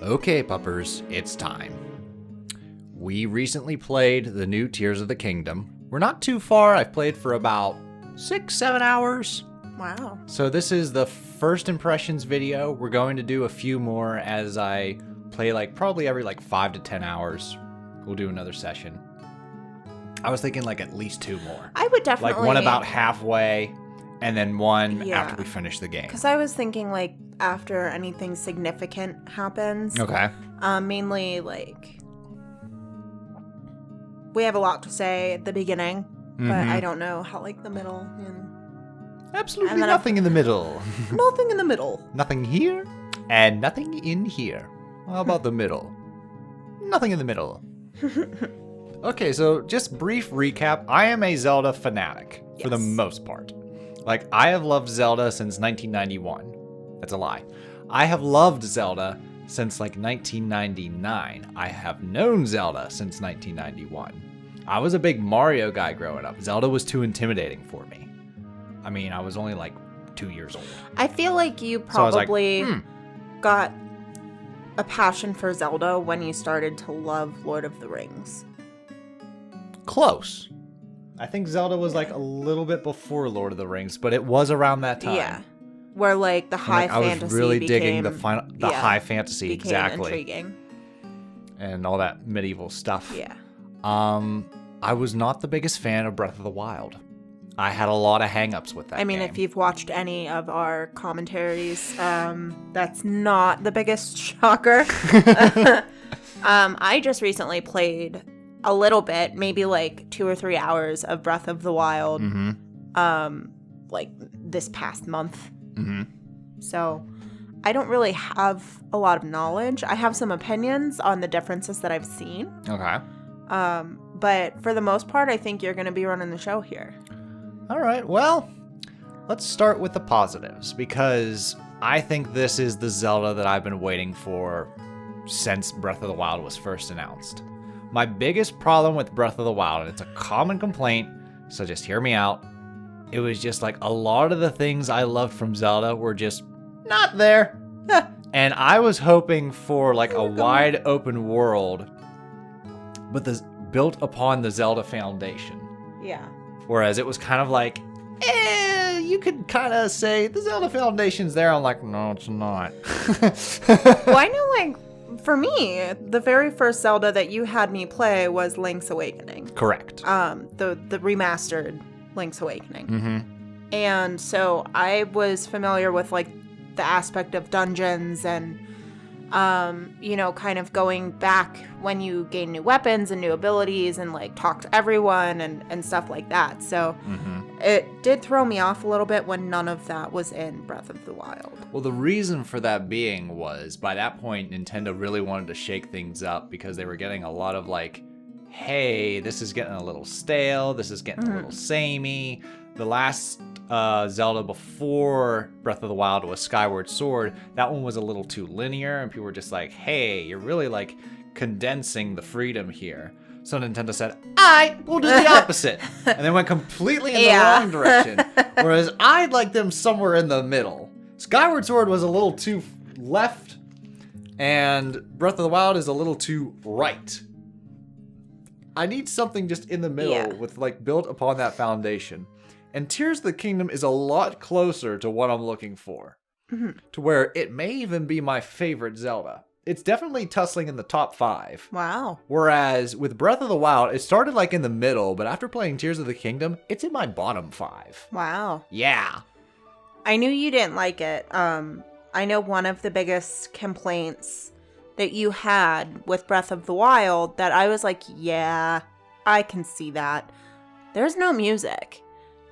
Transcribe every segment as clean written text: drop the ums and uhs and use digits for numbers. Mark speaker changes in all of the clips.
Speaker 1: Okay, puppers, it's time. We recently played the new Tears of the Kingdom. We're not too far. I've played for about 6-7 hours.
Speaker 2: Wow.
Speaker 1: So this is the first impressions video. We're going to do a few more as I play probably every 5 to 10 hours. We'll do another session. I was thinking at least 2 more.
Speaker 2: I would definitely...
Speaker 1: one about halfway and then one
Speaker 2: Yeah.
Speaker 1: after we finish the game.
Speaker 2: Because I was thinking after anything significant happens.
Speaker 1: Okay.
Speaker 2: Mainly we have a lot to say at the beginning, but I don't know how the middle and
Speaker 1: Absolutely nothing in the middle.
Speaker 2: nothing in the middle.
Speaker 1: Nothing here and nothing in here. How about the middle? Nothing in the middle. Okay, so just brief recap. I am a Zelda fanatic for the most part. I have loved Zelda since 1991. That's a lie. I have loved Zelda since 1999. I have known Zelda since 1991. I was a big Mario guy growing up. Zelda was too intimidating for me. I mean, I was only 2 years old.
Speaker 2: I feel like you probably got a passion for Zelda when you started to love Lord of the Rings.
Speaker 1: Close. I think Zelda was a little bit before Lord of the Rings, but it was around that time.
Speaker 2: Yeah. Where the high fantasy
Speaker 1: I was really
Speaker 2: became,
Speaker 1: digging the high fantasy,
Speaker 2: became
Speaker 1: exactly.
Speaker 2: Intriguing.
Speaker 1: And all that medieval stuff.
Speaker 2: Yeah.
Speaker 1: I was not the biggest fan of Breath of the Wild. I had a lot of hang-ups with that game.
Speaker 2: If you've watched any of our commentaries, that's not the biggest shocker. I just recently played a little bit, maybe 2 or 3 hours of Breath of the Wild, this past month.
Speaker 1: Mm-hmm.
Speaker 2: So I don't really have a lot of knowledge. I have some opinions on the differences that I've seen.
Speaker 1: Okay.
Speaker 2: But for the most part, I think you're going to be running the show here.
Speaker 1: All right, well, let's start with the positives, because I think this is the Zelda that I've been waiting for since Breath of the Wild was first announced. My biggest problem with Breath of the Wild, and it's a common complaint, so just hear me out, it was just a lot of the things I loved from Zelda were just not there. And I was hoping for a wide open world, but built upon the Zelda foundation.
Speaker 2: Yeah.
Speaker 1: Whereas it was kind of you could kind of say the Zelda Foundation's there. I'm no, it's not.
Speaker 2: Well, I know, for me, the very first Zelda that you had me play was Link's Awakening.
Speaker 1: Correct.
Speaker 2: The remastered Link's Awakening.
Speaker 1: Mm-hmm.
Speaker 2: And so I was familiar with the aspect of dungeons and kind of going back when you gain new weapons and new abilities and talk to everyone and stuff like that. So it did throw me off a little bit when none of that was in Breath of the Wild.
Speaker 1: Well, the reason for that being was by that point, Nintendo really wanted to shake things up because they were getting a lot of hey, this is getting a little stale. This is getting a little samey. The last Zelda before Breath of the Wild was Skyward Sword. That one was a little too linear, and people were just hey, you're really condensing the freedom here. So Nintendo said, we'll do the opposite. And they went completely in the wrong direction. Whereas I'd like them somewhere in the middle. Skyward Sword was a little too left, and Breath of the Wild is a little too right. I need something just in the middle with built upon that foundation. And Tears of the Kingdom is a lot closer to what I'm looking for. Mm-hmm. To where it may even be my favorite Zelda. It's definitely tussling in the top 5.
Speaker 2: Wow.
Speaker 1: Whereas with Breath of the Wild, it started in the middle, but after playing Tears of the Kingdom, it's in my bottom 5.
Speaker 2: Wow.
Speaker 1: Yeah.
Speaker 2: I knew you didn't like it. I know one of the biggest complaints that you had with Breath of the Wild that I was yeah, I can see that. There's no music.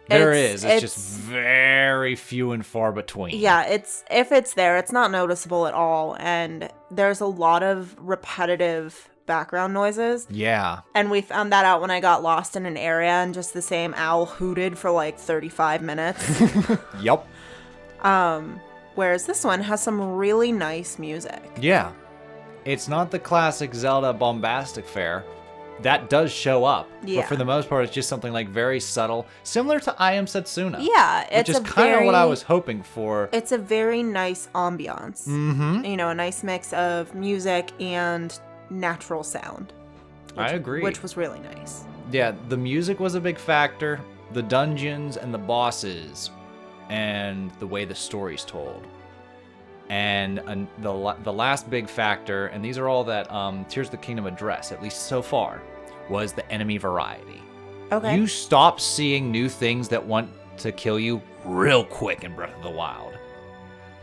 Speaker 1: It's just very few and far between.
Speaker 2: Yeah, if it's there, it's not noticeable at all. And there's a lot of repetitive background noises.
Speaker 1: Yeah.
Speaker 2: And we found that out when I got lost in an area and just the same owl hooted for 35 minutes.
Speaker 1: Yep.
Speaker 2: Whereas this one has some really nice music.
Speaker 1: Yeah. It's not the classic Zelda bombastic fare, that does show up.
Speaker 2: Yeah.
Speaker 1: But for the most part, it's just something like very subtle, similar to I Am Setsuna.
Speaker 2: Yeah,
Speaker 1: which is kind of what I was hoping for.
Speaker 2: It's a very nice ambiance.
Speaker 1: Mm-hmm.
Speaker 2: You know, a nice mix of music and natural sound.
Speaker 1: I agree.
Speaker 2: Which was really nice.
Speaker 1: Yeah, the music was a big factor, the dungeons and the bosses, and the way the story's told. And the last big factor, and these are all that Tears of the Kingdom address, at least so far, was the enemy variety.
Speaker 2: Okay.
Speaker 1: You stop seeing new things that want to kill you real quick in Breath of the Wild.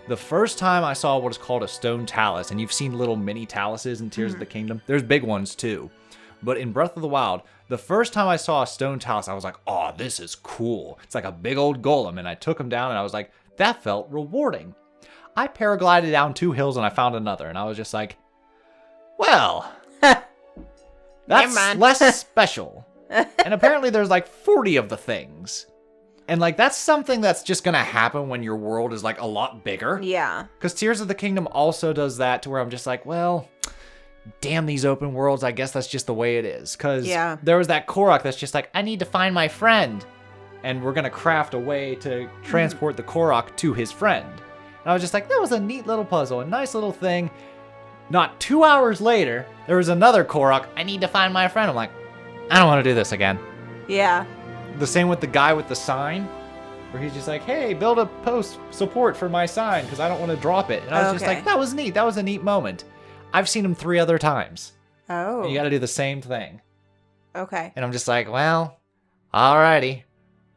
Speaker 1: The first time I saw what is called a stone talus, and you've seen little mini taluses in Tears of the Kingdom, there's big ones too. But in Breath of the Wild, the first time I saw a stone talus, I was like, oh, this is cool. It's like a big old golem, and I took him down, and I was like, that felt rewarding. I paraglided down 2 hills and I found another, and I was just like, well, that's less special. And apparently there's like 40 of the things. And like that's something that's just going to happen when your world is like a lot bigger.
Speaker 2: Yeah.
Speaker 1: Because Tears of the Kingdom also does that to where I'm just like, well, damn these open worlds. I guess that's just the way it is. Because there was that Korok that's just like, I need to find my friend. And we're going to craft a way to transport the Korok to his friend. And I was just like, that was a neat little puzzle, a nice little thing. Not 2 hours later, there was another Korok. I need to find my friend. I'm like, I don't want to do this again.
Speaker 2: Yeah.
Speaker 1: The same with the guy with the sign, where he's just like, hey, build a post support for my sign because I don't want to drop it. And I was just like, that was neat. That was a neat moment. I've seen him 3 other times.
Speaker 2: Oh.
Speaker 1: And you got to do the same thing.
Speaker 2: Okay.
Speaker 1: And I'm just like, well, alrighty.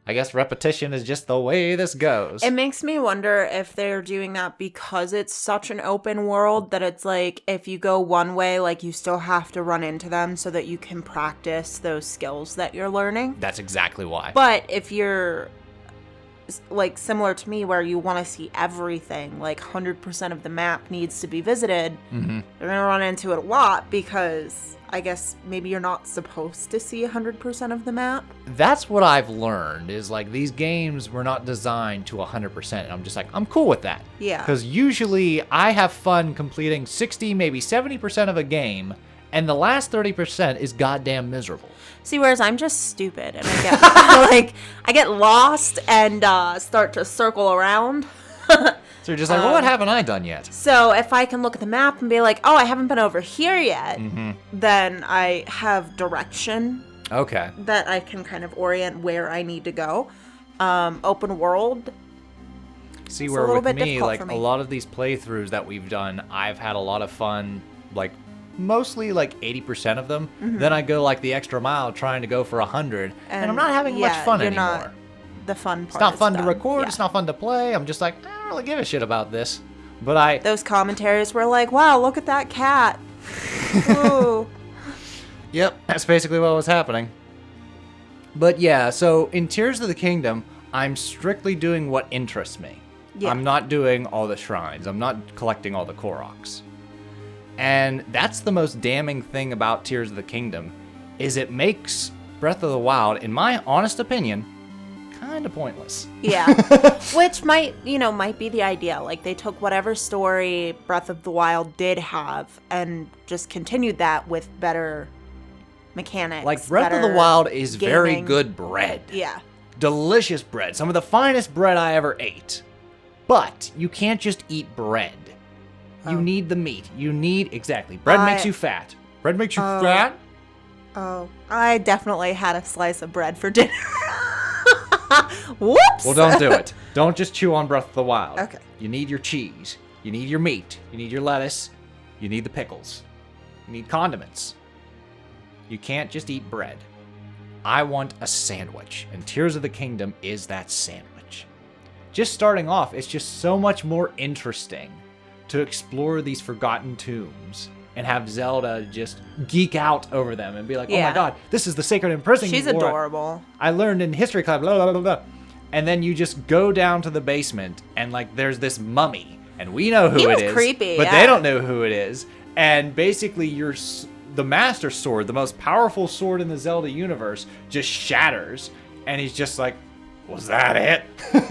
Speaker 1: I guess repetition is just the way this goes.
Speaker 2: It makes me wonder if they're doing that because it's such an open world that it's like if you go one way, like you still have to run into them so that you can practice those skills that you're learning.
Speaker 1: That's exactly why.
Speaker 2: But if you're like similar to me where you want to see everything, like 100% of the map needs to be visited, you're going to run into it a lot because I guess maybe you're not supposed to see 100% of the map.
Speaker 1: That's what I've learned is like these games were not designed to 100%. And I'm just like, I'm cool with that.
Speaker 2: Yeah.
Speaker 1: Because usually I have fun completing 60, maybe 70% of a game. And the last 30% is goddamn miserable.
Speaker 2: See, whereas I'm just stupid and I get like I get lost and start to circle around.
Speaker 1: So you're just like, well, what haven't I done yet?
Speaker 2: So if I can look at the map and be like, oh, I haven't been over here yet, then I have direction.
Speaker 1: Okay.
Speaker 2: That I can kind of orient where I need to go. Open world.
Speaker 1: See, where with me, like a lot of these playthroughs that we've done, I've had a lot of fun, like mostly like 80% of them. Then I go like the extra mile trying to go for 100, and I'm not having much fun anymore.
Speaker 2: The fun part.
Speaker 1: It's not fun to record. It's not fun to play. I'm just like, I don't really give a shit about this. But
Speaker 2: those commentaries were like, wow, look at that cat. Ooh.
Speaker 1: Yep, that's basically what was happening. But yeah, so in Tears of the Kingdom, I'm strictly doing what interests me. Yeah. I'm not doing all the shrines. I'm not collecting all the Koroks. And that's the most damning thing about Tears of the Kingdom, is it makes Breath of the Wild, in my honest opinion, kind of pointless.
Speaker 2: Yeah. Which might be the idea. Like they took whatever story Breath of the Wild did have and just continued that with better mechanics.
Speaker 1: Like Breath of the Wild is gaming. Very good bread.
Speaker 2: Yeah.
Speaker 1: Delicious bread. Some of the finest bread I ever ate. But you can't just eat bread. You need the meat. You need, exactly. Bread makes you fat. Bread makes you fat?
Speaker 2: Oh, I definitely had a slice of bread for dinner. Whoops!
Speaker 1: Well, don't do it. Don't just chew on Breath of the Wild.
Speaker 2: Okay.
Speaker 1: You need your cheese. You need your meat. You need your lettuce. You need the pickles. You need condiments. You can't just eat bread. I want a sandwich, and Tears of the Kingdom is that sandwich. Just starting off, it's just so much more interesting to explore these forgotten tombs and have Zelda just geek out over them and be like, oh my god, this is the sacred imprisoning.
Speaker 2: She's adorable.
Speaker 1: I learned in history club, blah, blah, blah, blah. And then you just go down to the basement and like there's this mummy and we know who it is.
Speaker 2: Creepy,
Speaker 1: but they don't know who it is. And basically the Master Sword, the most powerful sword in the Zelda universe, just shatters. And he's just like, was that it?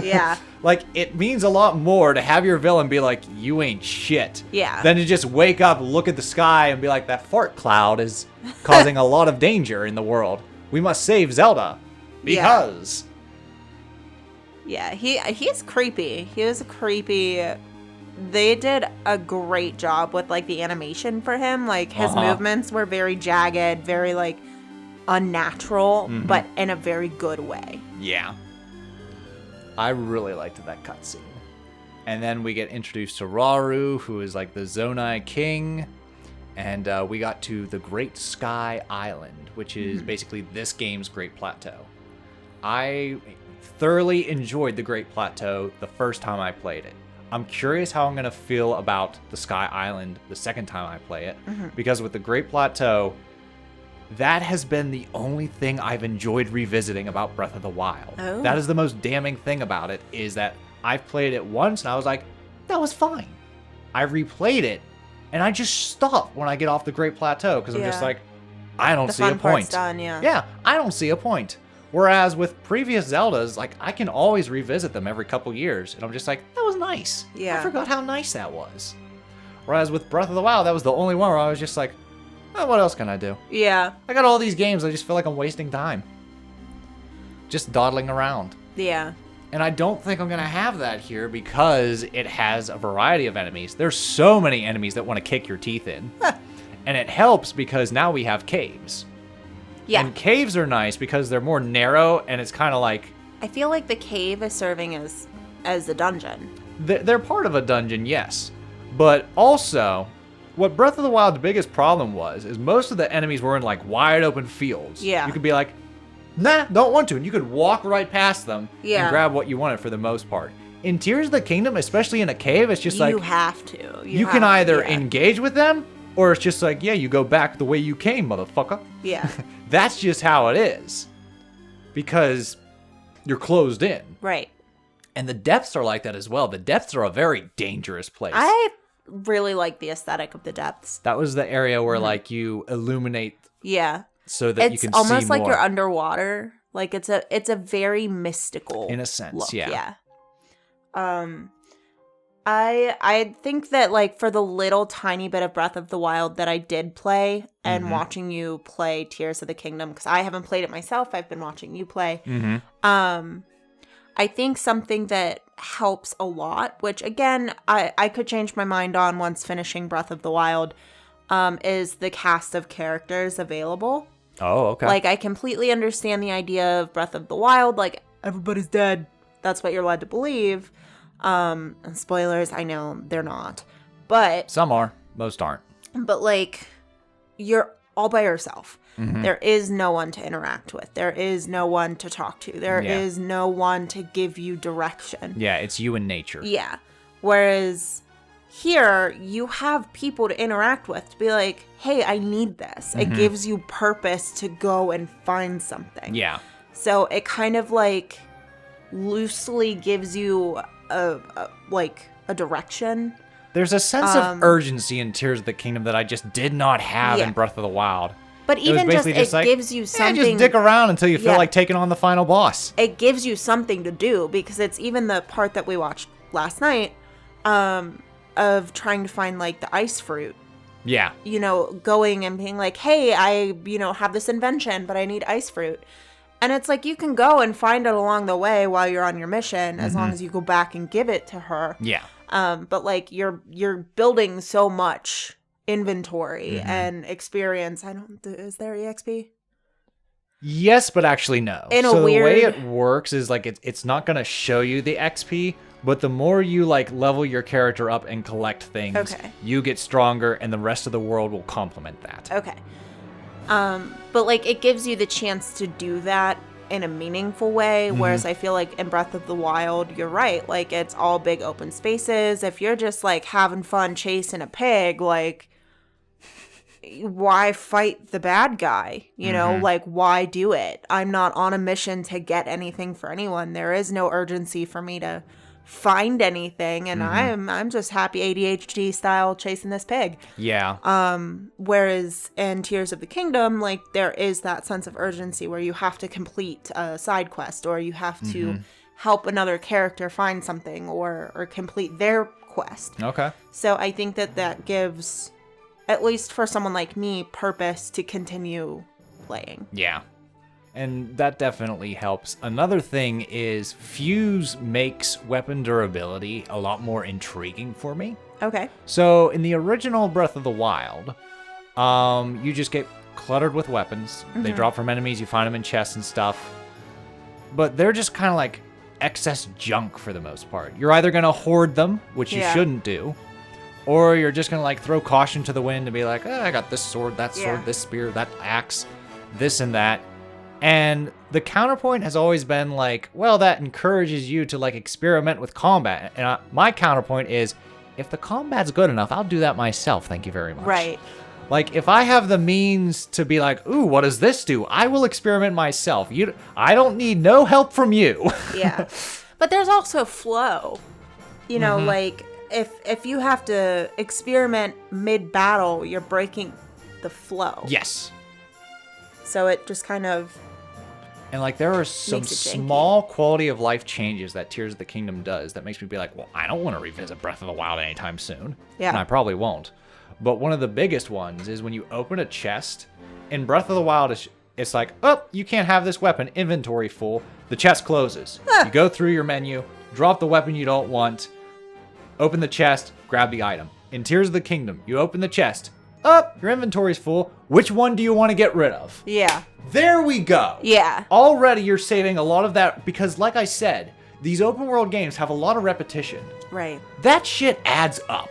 Speaker 2: Yeah.
Speaker 1: Like, it means a lot more to have your villain be like, you ain't shit.
Speaker 2: Yeah.
Speaker 1: Than to just wake up, look at the sky, and be like, that fart cloud is causing a lot of danger in the world. We must save Zelda. Because.
Speaker 2: Yeah, he's creepy. He was creepy. They did a great job with, like, the animation for him. Like, his movements were very jagged, very, like, unnatural, but in a very good way.
Speaker 1: Yeah. I really liked that cutscene. And then we get introduced to Rauru, who is like the Zonai king. And we got to the Great Sky Island, which is basically this game's Great Plateau. I thoroughly enjoyed the Great Plateau the first time I played it. I'm curious how I'm going to feel about the Sky Island the second time I play it. Because with the Great Plateau, that has been the only thing I've enjoyed revisiting about Breath of the Wild.
Speaker 2: Oh.
Speaker 1: That is the most damning thing about it, is that I've played it once and I was like, that was fine. I replayed it and I just stop when I get off the Great Plateau because I'm just like, I don't see a point.
Speaker 2: Part's done, yeah.
Speaker 1: Yeah, I don't see a point. Whereas with previous Zeldas, like, I can always revisit them every couple years and I'm just like, that was nice.
Speaker 2: Yeah.
Speaker 1: I forgot how nice that was. Whereas with Breath of the Wild, that was the only one where I was just like, oh, what else can I do?
Speaker 2: Yeah.
Speaker 1: I got all these games, I just feel like I'm wasting time. Just dawdling around.
Speaker 2: Yeah.
Speaker 1: And I don't think I'm going to have that here because it has a variety of enemies. There's so many enemies that want to kick your teeth in. And it helps because now we have caves.
Speaker 2: Yeah.
Speaker 1: And caves are nice because they're more narrow and it's kind of like...
Speaker 2: I feel like the cave is serving as the dungeon.
Speaker 1: They're part of a dungeon, yes. But also, what Breath of the Wild's biggest problem was is most of the enemies were in like wide open fields.
Speaker 2: Yeah.
Speaker 1: You could be like, nah, don't want to. And you could walk right past them and grab what you wanted for the most part. In Tears of the Kingdom, especially in a cave, it's just like...
Speaker 2: You have to.
Speaker 1: You can either engage with them, or it's just like, yeah, you go back the way you came, motherfucker.
Speaker 2: Yeah.
Speaker 1: That's just how it is. Because you're closed in.
Speaker 2: Right.
Speaker 1: And the depths are like that as well. The depths are a very dangerous place.
Speaker 2: I really like the aesthetic of the depths.
Speaker 1: That was the area where, like, you illuminate...
Speaker 2: Yeah.
Speaker 1: So that you can see more.
Speaker 2: It's almost like you're underwater. Like, it's a very mystical
Speaker 1: in a sense,
Speaker 2: look.
Speaker 1: yeah.
Speaker 2: I think that, like, for the little tiny bit of Breath of the Wild that I did play and watching you play Tears of the Kingdom, because I haven't played it myself, I've been watching you play. I think something that helps a lot, which again, I could change my mind on once finishing Breath of the Wild, is the cast of characters available.
Speaker 1: Oh, okay.
Speaker 2: Like, I completely understand the idea of Breath of the Wild. Like, everybody's dead. That's what you're led to believe. And spoilers, I know they're not. But...
Speaker 1: Some are. Most aren't.
Speaker 2: But, like, you're all by yourself. There is no one to interact with. There is no one to talk to. There is no one to give you direction.
Speaker 1: Yeah, it's you and nature.
Speaker 2: Yeah. Whereas... here, you have people to interact with to be like, hey, I need this. It gives you purpose to go and find something.
Speaker 1: Yeah.
Speaker 2: So it kind of like loosely gives you a direction.
Speaker 1: There's a sense of urgency in Tears of the Kingdom that I just did not have in Breath of the Wild.
Speaker 2: But even just
Speaker 1: like,
Speaker 2: gives you something.
Speaker 1: Just dick around until you feel like taking on the final boss.
Speaker 2: It gives you something to do because it's even the part that we watched last night. Of trying to find, like, the ice fruit.
Speaker 1: Yeah.
Speaker 2: You know, going and being like, hey, I, have this invention, but I need ice fruit. And it's like, you can go and find it along the way while you're on your mission, as long as you go back and give it to her.
Speaker 1: Yeah.
Speaker 2: But, like, you're building so much inventory and experience. Is there EXP?
Speaker 1: Yes, but actually no.
Speaker 2: The
Speaker 1: way it works is, like, it's not going to show you the XP, but the more you, like, level your character up and collect things, you get stronger, and the rest of the world will complement that.
Speaker 2: Okay. But, like, it gives you the chance to do that in a meaningful way, whereas I feel like in Breath of the Wild, you're right. Like, it's all big open spaces. If you're just, like, having fun chasing a pig, like, why fight the bad guy? You know, like, why do it? I'm not on a mission to get anything for anyone. There is no urgency for me to find anything, and I'm just happy ADHD style chasing this pig.
Speaker 1: Yeah.
Speaker 2: Whereas in Tears of the Kingdom, like, there is that sense of urgency where you have to complete a side quest, or you have to help another character find something, or complete their quest.
Speaker 1: Okay.
Speaker 2: So I think that gives, at least for someone like me, purpose to continue playing.
Speaker 1: Yeah. And that definitely helps. Another thing is Fuse makes weapon durability a lot more intriguing for me.
Speaker 2: Okay.
Speaker 1: So in the original Breath of the Wild, you just get cluttered with weapons. They drop from enemies, you find them in chests and stuff. But they're just kind of like excess junk for the most part. You're either going to hoard them, which you shouldn't do, or you're just going to like throw caution to the wind and be like, I got this sword, that sword, this spear, that axe, this and that. And the counterpoint has always been like, well, that encourages you to like experiment with combat. And my counterpoint is, if the combat's good enough, I'll do that myself. Thank you very much.
Speaker 2: Right.
Speaker 1: Like, if I have the means to be like, ooh, what does this do? I will experiment myself. I don't need no help from you.
Speaker 2: Yeah. But there's also flow. You know, like, if you have to experiment mid-battle, you're breaking the flow.
Speaker 1: Yes.
Speaker 2: So it just kind of...
Speaker 1: And, like, there are some small quality of life changes that Tears of the Kingdom does that makes me be like, well, I don't want to revisit Breath of the Wild anytime soon.
Speaker 2: Yeah.
Speaker 1: And I probably won't. But one of the biggest ones is when you open a chest. In Breath of the Wild, it's like, oh, you can't have this weapon. Inventory full. The chest closes. You go through your menu, drop the weapon you don't want, open the chest, grab the item. In Tears of the Kingdom, you open the chest. Oh, your inventory's full. Which one do you want to get rid of?
Speaker 2: Yeah.
Speaker 1: There we go.
Speaker 2: Yeah.
Speaker 1: Already you're saving a lot of that because, like I said, these open world games have a lot of repetition.
Speaker 2: Right.
Speaker 1: That shit adds up.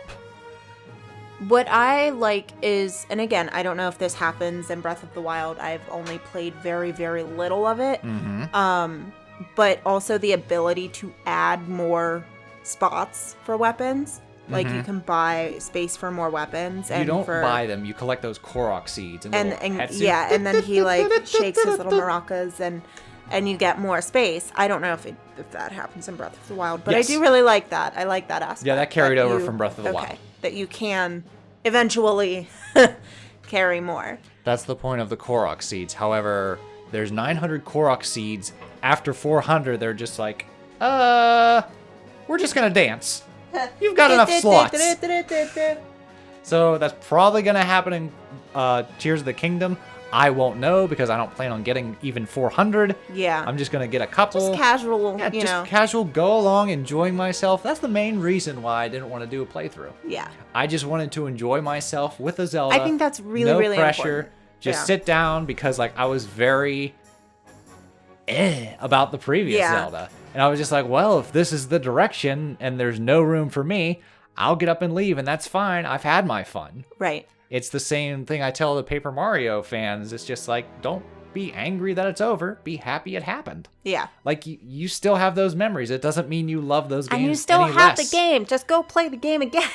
Speaker 2: What I like is, and again, I don't know if this happens in Breath of the Wild. I've only played very, very little of it. But also the ability to add more spots for weapons. Like, you can buy space for more weapons. And
Speaker 1: you don't buy them. You collect those Korok Seeds. And
Speaker 2: yeah, and then he, like, shakes his little maracas, and you get more space. I don't know if that happens in Breath of the Wild, but
Speaker 1: yes.
Speaker 2: I do really like that. I like that aspect.
Speaker 1: Yeah, that carried over from Breath of the Wild.
Speaker 2: That you can eventually carry more.
Speaker 1: That's the point of the Korok Seeds. However, there's 900 Korok Seeds. After 400, they're just like, we're just going to dance. You've got enough slots. So that's probably going to happen in Tears of the Kingdom. I won't know because I don't plan on getting even 400.
Speaker 2: Yeah.
Speaker 1: I'm just going to get a couple.
Speaker 2: Just casual,
Speaker 1: you know. Casual, go along, enjoying myself. That's the main reason why I didn't want to do a playthrough.
Speaker 2: Yeah.
Speaker 1: I just wanted to enjoy myself with a Zelda.
Speaker 2: I think that's really, really
Speaker 1: pressure.
Speaker 2: Important.
Speaker 1: Just sit down because, like, I was very about the previous Zelda. And I was just like, well, if this is the direction and there's no room for me, I'll get up and leave, and that's fine. I've had my fun.
Speaker 2: Right.
Speaker 1: It's the same thing I tell the Paper Mario fans. It's just like, don't be angry that it's over. Be happy it happened.
Speaker 2: Yeah.
Speaker 1: Like, you still have those memories. It doesn't mean you love those games
Speaker 2: and you still
Speaker 1: any
Speaker 2: have
Speaker 1: less.
Speaker 2: the game. Just go play the game again.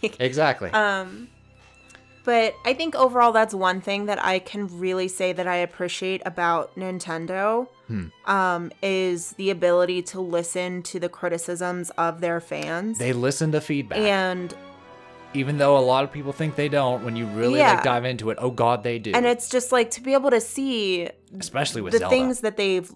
Speaker 2: Like,
Speaker 1: exactly.
Speaker 2: But I think overall that's one thing that I can really say that I appreciate about Nintendo is the ability to listen to the criticisms of their fans.
Speaker 1: They listen to feedback.
Speaker 2: And
Speaker 1: even though a lot of people think they don't, when you really like dive into it, oh God, they do.
Speaker 2: And it's just like to be able to see
Speaker 1: especially with
Speaker 2: the
Speaker 1: Zelda.
Speaker 2: Things that they've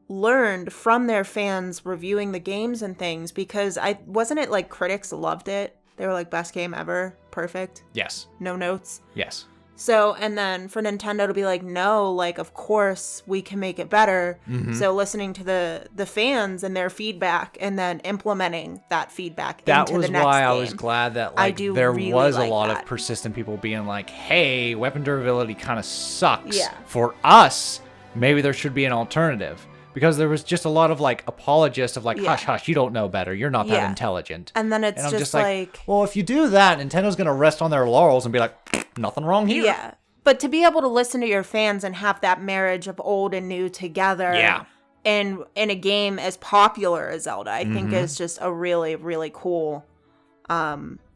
Speaker 2: learned from their fans reviewing the games and things, because wasn't it like critics loved it? They were like, best game ever. Perfect.
Speaker 1: Yes.
Speaker 2: No notes.
Speaker 1: Yes.
Speaker 2: So, and then for Nintendo to be like, no, like, of course we can make it better. Mm-hmm. So listening to the fans and their feedback and then implementing that feedback into the next game. That was why
Speaker 1: I was glad that, like, there really was a lot of persistent people being like, hey, weapon durability kind of sucks.
Speaker 2: Yeah.
Speaker 1: For us, maybe there should be an alternative. Because there was just a lot of, like, apologists of, like, hush, hush, you don't know better. You're not that intelligent.
Speaker 2: And then it's just like...
Speaker 1: Well, if you do that, Nintendo's going to rest on their laurels and be like, nothing wrong here.
Speaker 2: Yeah. But to be able to listen to your fans and have that marriage of old and new together in a game as popular as Zelda, I think is just a really, really cool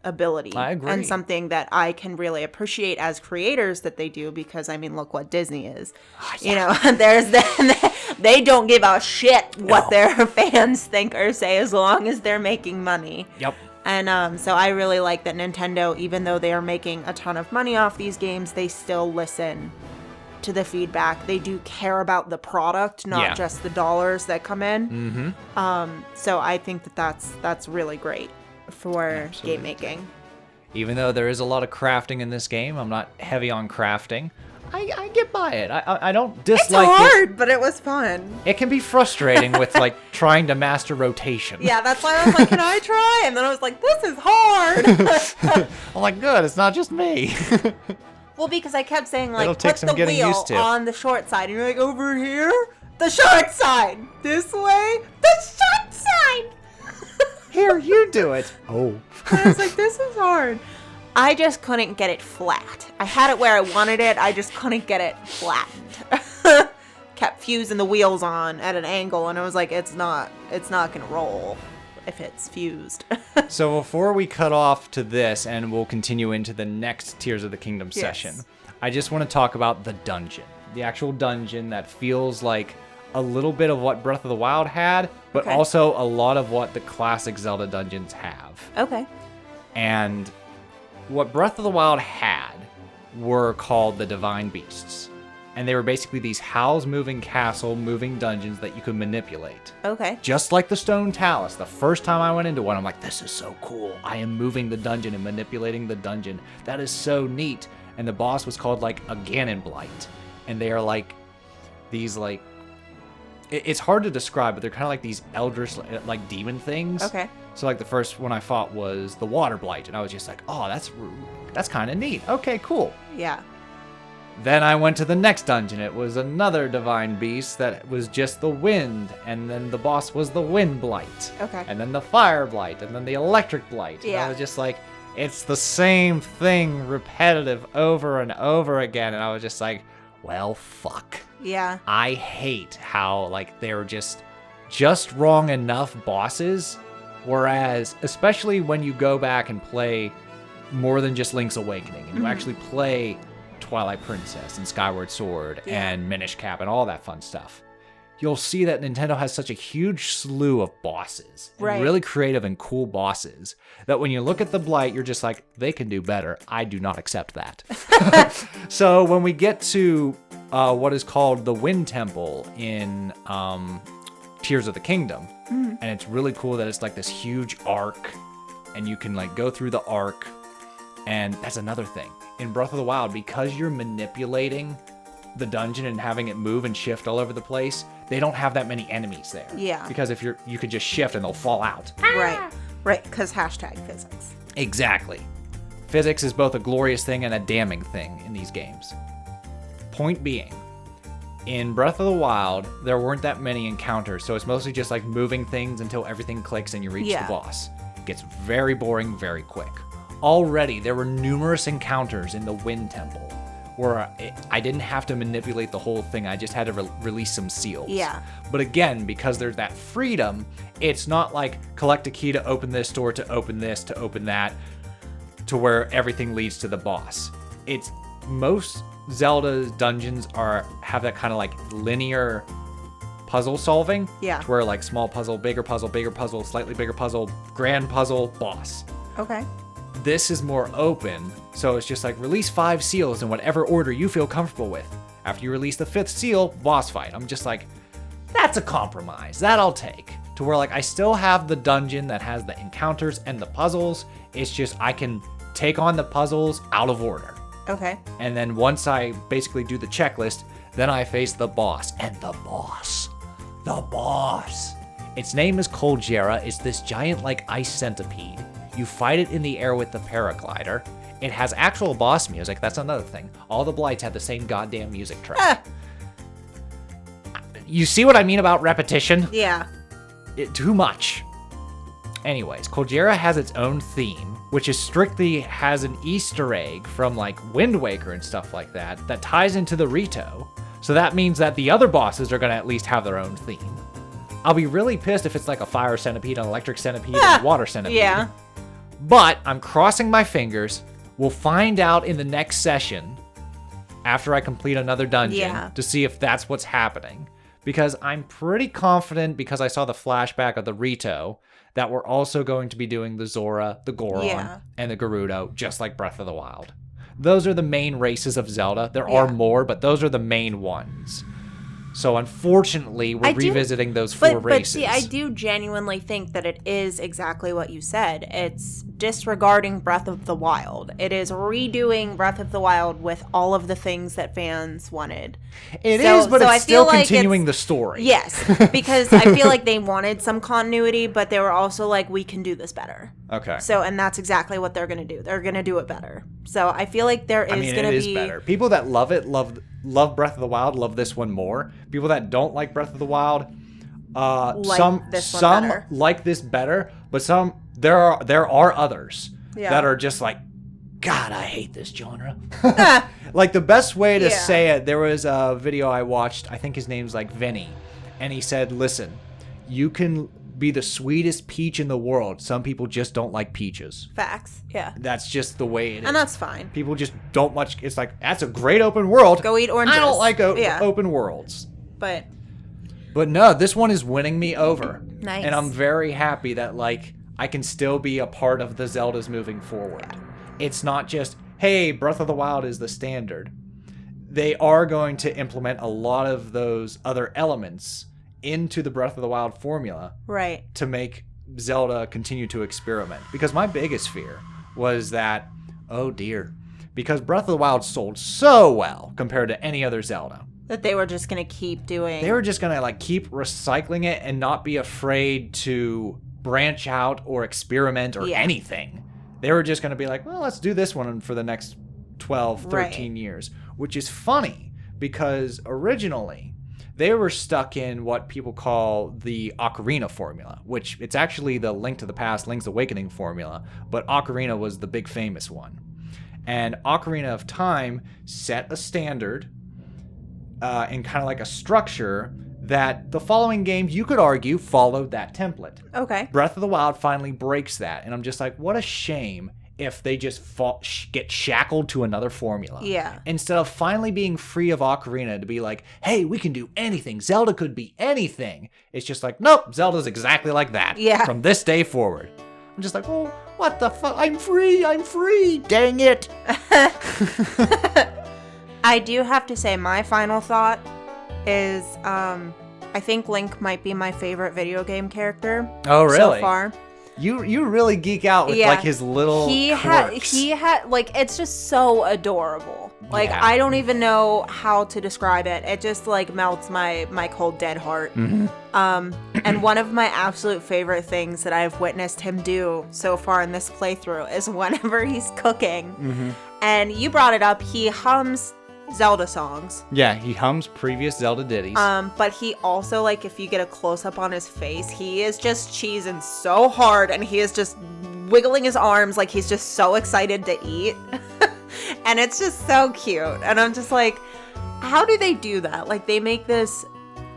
Speaker 2: ability.
Speaker 1: I agree.
Speaker 2: And something that I can really appreciate as creators that they do, because I mean, look what Disney is. You know, they don't give a shit what their fans think or say as long as they're making money.
Speaker 1: Yep.
Speaker 2: And so I really like that Nintendo, even though they are making a ton of money off these games, they still listen to the feedback. They do care about the product, not just the dollars that come in. So I think that's really great for game making.
Speaker 1: Even though there is a lot of crafting in this game, I'm not heavy on crafting. I get by it. I don't dislike it.
Speaker 2: It's hard, but it was fun.
Speaker 1: It can be frustrating with like trying to master rotation.
Speaker 2: Yeah, that's why I was like, can I try? And then I was like, this is hard.
Speaker 1: I'm like, good, it's not just me.
Speaker 2: Well, because I kept saying, like,
Speaker 1: It'll take
Speaker 2: put
Speaker 1: some
Speaker 2: the
Speaker 1: getting
Speaker 2: wheel
Speaker 1: used to.
Speaker 2: on the short side. And you're like, over here? The short side. This way? The short side.
Speaker 1: Here, you do it. Oh.
Speaker 2: And I was like, this is hard. I just couldn't get it flat. I had it where I wanted it. I just couldn't get it flattened. Kept fusing the wheels on at an angle. And I was like, it's not going to roll if it's fused.
Speaker 1: So before we cut off to this, and we'll continue into the next Tears of the Kingdom session, I just want to talk about the dungeon. The actual dungeon that feels like a little bit of what Breath of the Wild had, but also a lot of what the classic Zelda dungeons have.
Speaker 2: Okay.
Speaker 1: And what Breath of the Wild had were called the Divine Beasts. And they were basically these house moving castle moving dungeons that you could manipulate.
Speaker 2: Okay.
Speaker 1: Just like the Stone Talus. The first time I went into one, I'm like, this is so cool. I am moving the dungeon and manipulating the dungeon. That is so neat. And the boss was called like a Ganon Blight. And they are like these like, it's hard to describe, but they're kind of like these eldritch like demon things.
Speaker 2: Okay.
Speaker 1: So like the first one I fought was the Water Blight. And I was just like, oh, that's kind of neat. Okay, cool.
Speaker 2: Yeah.
Speaker 1: Then I went to the next dungeon. It was another divine beast that was just the wind, and then the boss was the wind blight.
Speaker 2: Okay.
Speaker 1: And then the fire blight, and then the electric blight.
Speaker 2: Yeah.
Speaker 1: And I was just like, it's the same thing repetitive over and over again. And I was just like, well, fuck.
Speaker 2: Yeah.
Speaker 1: I hate how like they're just wrong enough bosses, whereas especially when you go back and play more than just Link's Awakening, and you actually play Twilight Princess and Skyward Sword and Minish Cap and all that fun stuff, you'll see that Nintendo has such a huge slew of bosses, and really creative and cool bosses, that when you look at the Blight, you're just like, they can do better. I do not accept that. So when we get to what is called the Wind Temple in Tears of the Kingdom, and it's really cool that it's like this huge arc, and you can like go through the arc, and that's another thing. In Breath of the Wild, because you're manipulating the dungeon and having it move and shift all over the place, they don't have that many enemies there.
Speaker 2: Yeah.
Speaker 1: Because if you could just shift and they'll fall out.
Speaker 2: Right, because #physics.
Speaker 1: Exactly. Physics is both a glorious thing and a damning thing in these games. Point being, in Breath of the Wild, there weren't that many encounters, so it's mostly just like moving things until everything clicks and you reach the boss. It gets very boring very quick. Already, there were numerous encounters in the Wind Temple where I didn't have to manipulate the whole thing. I just had to release some seals.
Speaker 2: Yeah.
Speaker 1: But again, because there's that freedom, it's not like collect a key to open this door, to open this, to open that, to where everything leads to the boss. It's most Zelda's dungeons have that kind of like linear puzzle solving.
Speaker 2: Yeah.
Speaker 1: To where like small puzzle, bigger puzzle, slightly bigger puzzle, grand puzzle, boss.
Speaker 2: Okay.
Speaker 1: This is more open, so it's just like release 5 seals in whatever order you feel comfortable with. After you release the 5th seal, boss fight. I'm just like, that's a compromise. That I'll take. To where like I still have the dungeon that has the encounters and the puzzles. It's just I can take on the puzzles out of order.
Speaker 2: Okay.
Speaker 1: And then once I basically do the checklist, then I face the boss. And the boss. Its name is Kolgera. It's this giant like ice centipede. You fight it in the air with the paraglider. It has actual boss music. That's another thing. All the Blights have the same goddamn music track. You see what I mean about repetition?
Speaker 2: Yeah.
Speaker 1: Too much. Anyways, Kolgera has its own theme, which is strictly has an Easter egg from like Wind Waker and stuff like that ties into the Rito. So that means that the other bosses are going to at least have their own theme. I'll be really pissed if it's like a fire centipede, an electric centipede, and a water centipede.
Speaker 2: Yeah.
Speaker 1: But I'm crossing my fingers. We'll find out in the next session after I complete another dungeon to see if that's what's happening. Because I'm pretty confident, because I saw the flashback of the Rito, that we're also going to be doing the Zora, the Goron, and the Gerudo, just like Breath of the Wild. Those are the main races of Zelda. There are more, but those are the main ones. So unfortunately, we're revisiting those four races.
Speaker 2: But see, I do genuinely think that it is exactly what you said. It's disregarding Breath of the Wild. It is redoing Breath of the Wild with all of the things that fans wanted.
Speaker 1: It's still continuing the story.
Speaker 2: Yes, because I feel like they wanted some continuity, but they were also like, we can do this better.
Speaker 1: Okay.
Speaker 2: So, and that's exactly what they're going to do. They're going to do it better. So I feel like there is going to be...
Speaker 1: it is better. People that love it, love Breath of the Wild, love this one more. People that don't like Breath of the Wild, some like this better, but there are others that are just like, God, I hate this genre. Like the best way to say it, there was a video I watched, I think his name's like Vinny, and he said, listen, you can be the sweetest peach in the world. Some people just don't like peaches.
Speaker 2: Facts. Yeah.
Speaker 1: That's just the way it is.
Speaker 2: And that's fine.
Speaker 1: People just don't much. It's like, that's a great open world.
Speaker 2: Go eat oranges.
Speaker 1: I don't like open worlds.
Speaker 2: But
Speaker 1: no, this one is winning me over.
Speaker 2: Nice.
Speaker 1: And I'm very happy that like I can still be a part of the Zeldas moving forward. Yeah. It's not just, hey, Breath of the Wild is the standard. They are going to implement a lot of those other elements into the Breath of the Wild formula,
Speaker 2: right,
Speaker 1: to make Zelda continue to experiment. Because my biggest fear was that, oh dear, because Breath of the Wild sold so well compared to any other Zelda,
Speaker 2: that they were just going to keep doing.
Speaker 1: They were just going to like keep recycling it and not be afraid to branch out or experiment or anything. They were just going to be like, well, let's do this one for the next 12, 13 years, which is funny because originally they were stuck in what people call the Ocarina formula, which it's actually the Link to the Past, Link's Awakening formula, but Ocarina was the big famous one. And Ocarina of Time set a standard and kind of like a structure that the following games, you could argue, followed that template.
Speaker 2: Okay.
Speaker 1: Breath of the Wild finally breaks that, and I'm just like, what a shame if they just get shackled to another formula.
Speaker 2: Yeah.
Speaker 1: Instead of finally being free of Ocarina to be like, hey, we can do anything. Zelda could be anything. It's just like, nope, Zelda's exactly like that.
Speaker 2: Yeah.
Speaker 1: From this day forward. I'm just like, oh, what the fuck? I'm free. Dang it.
Speaker 2: I do have to say, my final thought is, I think Link might be my favorite video game character.
Speaker 1: Oh, really?
Speaker 2: So far.
Speaker 1: You really geek out with like his little quirks.
Speaker 2: He had like, it's just so adorable. Like I don't even know how to describe it. It just like melts my cold dead heart.
Speaker 1: Mm-hmm.
Speaker 2: And one of my absolute favorite things that I've witnessed him do so far in this playthrough is whenever he's cooking, and you brought it up, he hums Zelda songs.
Speaker 1: Yeah, he hums previous Zelda ditties.
Speaker 2: But he also, like, if you get a close-up on his face, he is just cheesing so hard, and he is just wiggling his arms like he's just so excited to eat. And it's just so cute. And I'm just like, how do they do that? Like, they make this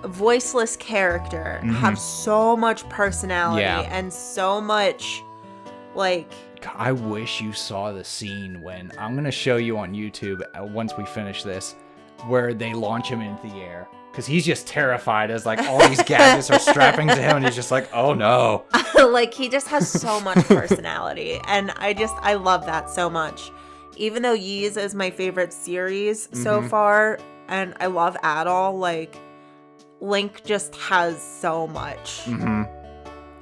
Speaker 2: voiceless character have so much personality and so much, like...
Speaker 1: I wish you saw the scene when, I'm going to show you on YouTube once we finish this, where they launch him into the air. Because he's just terrified as like all these gadgets are strapping to him and he's just like, oh no.
Speaker 2: Like he just has so much personality. And I love that so much. Even though Ys is my favorite series so far, and I love Adol, like Link just has so much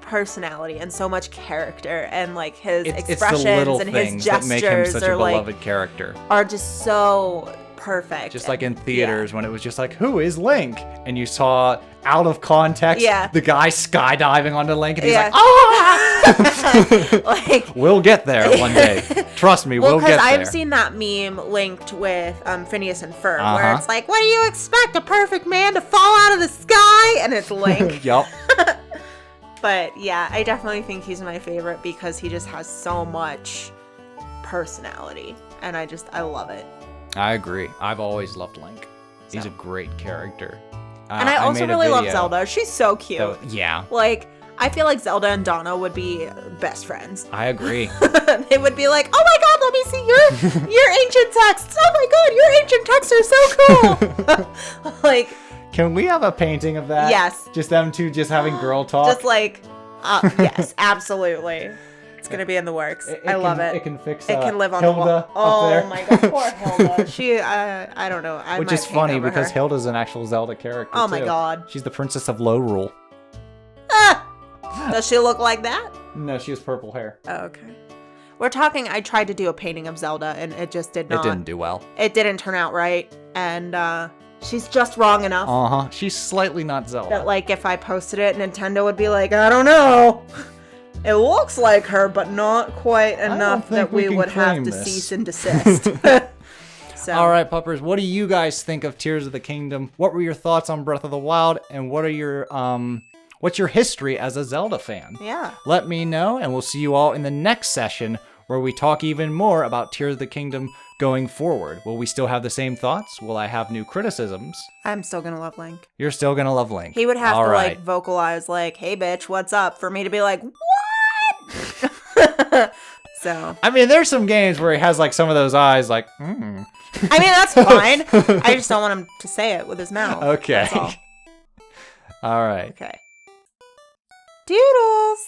Speaker 2: personality and so much character, and like his expressions and his gestures
Speaker 1: that make him such a beloved
Speaker 2: like,
Speaker 1: character
Speaker 2: are just so perfect.
Speaker 1: Just like in theaters when it was just like, who is Link? And you saw out of context the guy skydiving onto Link and he's like, ah!
Speaker 2: Like,
Speaker 1: we'll get there one day. Trust me, we'll get there.
Speaker 2: Because I've seen that meme linked with Phineas and Ferb where it's like, what do you expect? A perfect man to fall out of the sky? And it's Link.
Speaker 1: Yup.
Speaker 2: But yeah, I definitely think he's my favorite because he just has so much personality. And I love it.
Speaker 1: I agree. I've always loved Link. He's a great character.
Speaker 2: And I also really love Zelda. She's so cute.
Speaker 1: Yeah.
Speaker 2: Like, I feel like Zelda and Donna would be best friends.
Speaker 1: I agree.
Speaker 2: They would be like, oh my god, let me see your ancient texts. Oh my god, your ancient texts are so cool. Like,
Speaker 1: can we have a painting of that?
Speaker 2: Yes.
Speaker 1: Just them two just having girl talk?
Speaker 2: Just like, yes, absolutely. It's going to be in the works. I love it.
Speaker 1: It can fix
Speaker 2: It can live on
Speaker 1: Hilda
Speaker 2: the wall.
Speaker 1: up
Speaker 2: Oh
Speaker 1: there.
Speaker 2: my god, poor Hilda. She, I don't know.
Speaker 1: Which is funny because Hilda's an actual Zelda character,
Speaker 2: Oh my
Speaker 1: too.
Speaker 2: god.
Speaker 1: She's the Princess of Lorule.
Speaker 2: Does she look like that?
Speaker 1: No, she has purple hair.
Speaker 2: Oh, okay. We're talking, I tried to do a painting of Zelda, and it just did not.
Speaker 1: It didn't do well.
Speaker 2: It didn't turn out right, and she's just wrong enough.
Speaker 1: Uh-huh. She's slightly not Zelda.
Speaker 2: That, like, if I posted it, Nintendo would be like, I don't know. It looks like her, but not quite enough that we would have to cease and desist. So.
Speaker 1: All right, puppers, what do you guys think of Tears of the Kingdom? What were your thoughts on Breath of the Wild, and what are your what's your history as a Zelda fan?
Speaker 2: Yeah.
Speaker 1: Let me know, and we'll see you all in the next session where we talk even more about Tears of the Kingdom going forward. Will we still have the same thoughts? Will I have new criticisms?
Speaker 2: I'm still gonna love Link.
Speaker 1: You're still gonna love Link.
Speaker 2: He would have
Speaker 1: all
Speaker 2: to
Speaker 1: right.
Speaker 2: like vocalize like, "Hey, bitch, what's up?" for me to be like, "What?" So.
Speaker 1: I mean, there's some games where he has like some of those eyes, like.
Speaker 2: I mean, that's fine. I just don't want him to say it with his mouth.
Speaker 1: Okay.
Speaker 2: That's all.
Speaker 1: All right.
Speaker 2: Okay. Doodles.